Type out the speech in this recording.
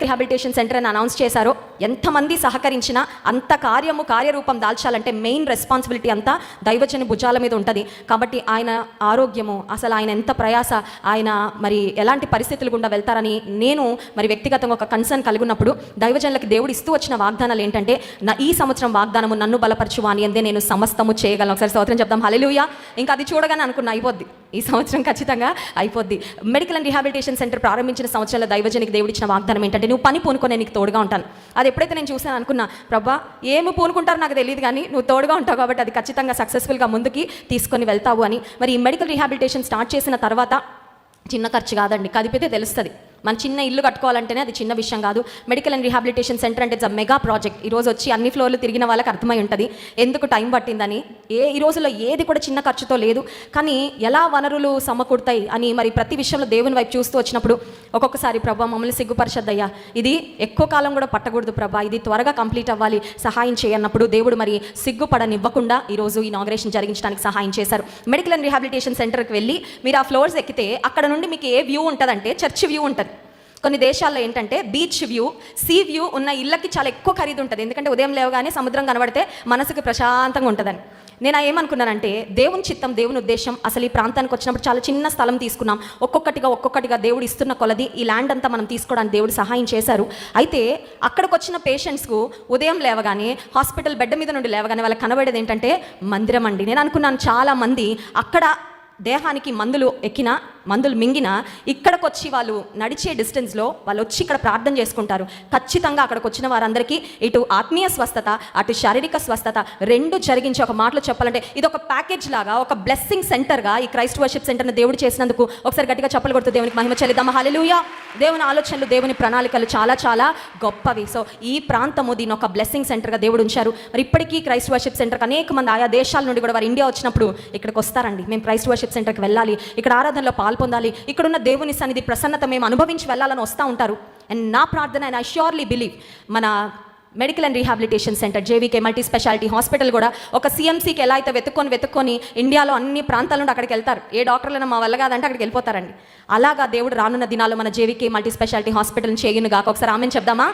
Medical rehabilitation centre అని announce చేశారో, ఎంతమంది సహకరించినా అంత కార్యరూపం దాల్చాలంటే మెయిన్ రెస్పాన్సిబిలిటీ అంతా దైవజని భుజాల మీద ఉంటుంది. కాబట్టి ఆయన ఆరోగ్యము, అసలు ఆయన ఎంత ప్రయాస, ఆయన మరి ఎలాంటి పరిస్థితులు గుండా వెళ్తారని నేను మరి వ్యక్తిగతంగా ఒక కన్సర్న్ కలిగినప్పుడు దైవజనులకు దేవుడు ఇస్తూ వచ్చిన వాగ్దానాలు ఏంటంటే, ఈ సంవత్సరం వాగ్దానము నన్ను బలపరచు అని అందే నేను సమస్తము చేయగలను. ఒకసారి స్తోత్రం చెప్దాం, హల్లెలూయా. ఇంకా అది చూడగానే అనుకున్నా అయిపోద్ది, ఈ సంవత్సరం ఖచ్చితంగా అయిపోద్ది. మెడికల్ అండ్ రిహాబిలిటేషన్ సెంటర్ ప్రారంభించిన సంవత్సరాల దైవజనికి దేవుడు ఇచ్చిన వాగ్దానం ఏంటంటే, నువ్వు పని పూనుకొని నీకు తోడుగా ఉంటాను. అది ఎప్పుడైతే నేను చూసాను అనుకున్నా, ప్రభా ఏమి పూనుకుంటారో నాకు తెలియదు కానీ నువ్వు తోడుగా ఉంటావు కాబట్టి అది ఖచ్చితంగా సక్సెస్ఫుల్గా ముందుకి తీసుకొని వెళ్తావు అని. మరి ఈ మెడికల్ రిహాబిలిటేషన్ స్టార్ట్ చేసిన తర్వాత చిన్న ఖర్చు కాదండి, కదిపితే తెలుస్తుంది. మన చిన్న ఇల్లు కట్టుకోవాలంటేనే అది చిన్న విషయం కాదు. మెడికల్ అండ్ రిహాబిలిటేషన్ సెంటర్ అంటే ఇట్స్ అ మెగా ప్రాజెక్ట్. ఈరోజు వచ్చి అన్ని ఫ్లోర్లు తిరిగిన వాళ్ళకి అర్థమై ఉంటుంది ఎందుకు టైం పట్టిందని. ఈ రోజుల్లో ఏది కూడా చిన్న ఖర్చుతో లేదు, కానీ ఎలా వనరులు సమకూడతాయి అని మరి ప్రతి విషయంలో దేవుని వైపు చూస్తూ వచ్చినప్పుడు ఒక్కొక్కసారి ప్రభా మమ్మల్ని సిగ్గుపరచద్దయ్యా, ఇది ఎక్కువ కాలం కూడా పట్టకూడదు ప్రభా, ఇది త్వరగా కంప్లీట్ అవ్వాలి, సహాయం చేయన్నప్పుడు దేవుడు మరి సిగ్గుపడనివ్వకుండా ఈరోజు ఇనాగ్రేషన్ జరిగించడానికి సహాయం చేశారు. మెడికల్ అండ్ రిహాబిలిటేషన్ సెంటర్కి వెళ్ళి మీరు ఆ ఫ్లోర్స్ ఎక్కితే అక్కడ నుండి మీకు ఏ వ్యూ ఉంటుందంటే చర్చ్ వ్యూ ఉంటుంది. కొన్ని దేశాల్లో ఏంటంటే బీచ్ వ్యూ, సీ వ్యూ ఉన్న ఇళ్ళకి చాలా ఎక్కువ ఖరీదు ఉంటుంది. ఎందుకంటే ఉదయం లేవగానే సముద్రం కనబడితే మనసుకు ప్రశాంతంగా ఉంటుందని. నేను ఏమనుకున్నానంటే, దేవుని చిత్తం, దేవుని ఉద్దేశం, అసలు ఈ ప్రాంతానికి వచ్చినప్పుడు చాలా చిన్న స్థలం తీసుకున్నాం. ఒక్కొక్కటిగా దేవుడు ఇస్తున్న కొలది ఈ ల్యాండ్ అంతా మనం తీసుకోవడానికి దేవుడు సహాయం చేశారు. అయితే అక్కడికి వచ్చిన పేషెంట్స్కు ఉదయం లేవగానే హాస్పిటల్ బెడ్ మీద నుండి లేవగానే వాళ్ళకి కనబడేది ఏంటంటే మందిరం అండి. నేను అనుకున్నాను చాలామంది అక్కడ దేహానికి మందులు ఎక్కినా, మందులు మింగినా, ఇక్కడికి వచ్చి వాళ్ళు నడిచే డిస్టెన్స్లో వాళ్ళు వచ్చి ఇక్కడ ప్రార్థన చేసుకుంటారు. ఖచ్చితంగా అక్కడికి వచ్చిన వారందరికీ ఇటు ఆత్మీయ స్వస్థత, అటు శారీరక స్వస్థత రెండు జరిగించి, ఒక మాటలో చెప్పాలంటే ఇది ఒక ప్యాకేజ్ లాగా, ఒక బ్లెస్సింగ్ సెంటర్గా ఈ క్రైస్ట్ వర్షిప్ సెంటర్ని దేవుడు చేసినందుకు ఒకసారి గట్టిగా చప్పలు కొడుతూ దేవునికి మహిమ చెల్లిద్దాం, హల్లెలూయా. దేవుని ఆలోచనలు, దేవుని ప్రణాళికలు చాలా చాలా గొప్పవి. సో ఈ ప్రాంతము దీని ఒక బ్లెస్సింగ్ సెంటర్గా దేవుడు ఉంచారు. మరి ఇప్పటికీ క్రైస్ట్ వర్షిప్ సెంటర్కి అనేక మంది ఆయా దేశాల నుండి కూడా వారు ఇండియా వచ్చినప్పుడు ఇక్కడికి వస్తారండి. మేము క్రైస్ట్ వర్షిప్ సెంటర్కి వెళ్ళాలి, ఇక్కడ ఆరాధనలో పాల్పొందాలి, ఇక్కడున్న దేవుని సన్నిధి ప్రసన్నత మేము అనుభవించి వెళ్ళాలని వస్తూ ఉంటారు. అండ్ నా ప్రార్థన, అండ్ ఐ ష్యూర్లీ బిలీవ్ మన medical and rehabilitation centre, JVK multi speciality hospital కూడా ఒక సిఎంసీకి ఎలా అయితే వెతుక్కొని ఇండియాలో అన్ని ప్రాంతాల నుండి అక్కడికి వెళ్తారు. ఏ డాక్టర్లైనా మా వల్ల కాదంటే అక్కడికి వెళ్ళిపోతారండి. అలాగా దేవుడు రానున్న దినాల్లో మన జేవీకే మల్టీ స్పెషాలిటీ హాస్పిటల్ని చేయనుగాక. ఒకసారి ఆమెను చెప్దామా?